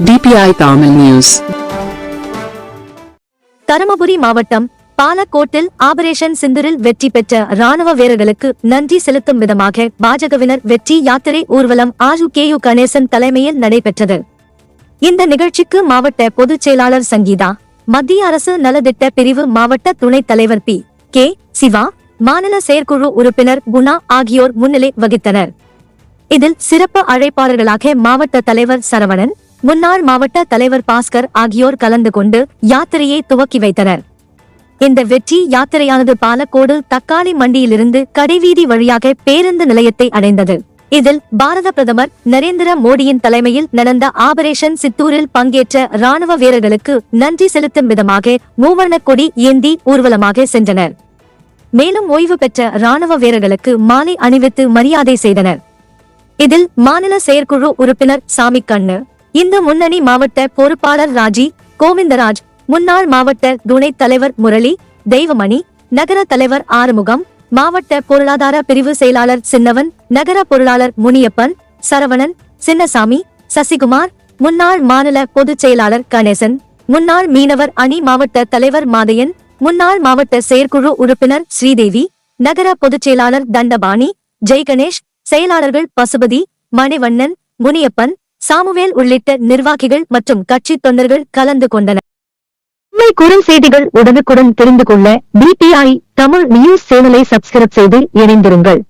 DPI Tamil News. Dharmapuri மாவட்டம் பாலக்கோட்டில் operation சிந்தூரில் வெற்றி பெற்ற ராணுவ வீரர்களுக்கு நன்றி செலுத்தும் விதமாக பாஜகவினர் வெற்றி யாத்திரை ஊர்வலம் ஆஜு கணேசன் தலைமையில் நடைபெற்றது. இந்த நிகழ்ச்சிக்கு மாவட்ட பொதுச் செயலாளர் சங்கீதா, மத்திய அரசு நலத்திட்ட பிரிவு மாவட்ட துணைத் தலைவர் கே. சிவா, மாநில செயற்குழு உறுப்பினர் குணா ஆகியோர் முன்னிலை வகித்தனர். இதில் சிறப்பு அழைப்பாளர்களாக மாவட்ட தலைவர் சரவணன், முன்னாள் மாவட்ட தலைவர் பாஸ்கர் ஆகியோர் கலந்து கொண்டு யாத்திரையை துவக்கி வைத்தனர். இந்த வெற்றி யாத்திரையானது பாலக்கோடு தக்காளி மண்டியிலிருந்து கடைவீதி வழியாக பேருந்து நிலையத்தை அடைந்தது. இதில் பாரத பிரதமர் நரேந்திர மோடியின் தலைமையில் நடந்த ஆபரேஷன் சித்தூரில் பங்கேற்ற ராணுவ வீரர்களுக்கு நன்றி செலுத்தும் விதமாக மூவர்ணக் கொடி ஏந்தி ஊர்வலமாக சென்றனர். மேலும் ஓய்வு பெற்ற ராணுவ வீரர்களுக்கு மாலை அணிவித்து மரியாதை செய்தனர். இதில் மாநில செயற்குழு உறுப்பினர் சாமிக்கண்ணு, இந்து முன்னணி மாவட்ட பொறுப்பாளர் ராஜி கோவிந்தராஜ், முன்னாள் மாவட்ட துணைத் தலைவர் முரளி, தெய்வமணி, நகர தலைவர் ஆறுமுகம், மாவட்ட பொருளாதார பிரிவு செயலாளர் சின்னவன், நகர பொருளாளர் முனியப்பன், சரவணன், சின்னசாமி, சசிகுமார், முன்னாள் மாநில பொதுச் செயலாளர் கணேசன், முன்னாள் மீனவர் அணி மாவட்ட தலைவர் மாதையன், முன்னாள் மாவட்ட செயற்குழு உறுப்பினர் ஸ்ரீதேவி, நகர பொதுச் செயலாளர் தண்டபாணி, ஜெய்கணேஷ், செயலாளர்கள் பசுபதி, மணிவண்ணன், முனியப்பன், சாமுவேல் உள்ளிட்ட நிர்வாகிகள் மற்றும் கட்சி தொண்டர்கள் கலந்து கொண்டனர். உண்மை குரல் செய்திகள் உடனுக்குடன் தெரிந்து கொள்ள DPI தமிழ் நியூஸ் சேனலை சப்ஸ்கிரைப் செய்து இணைந்திருங்கள்.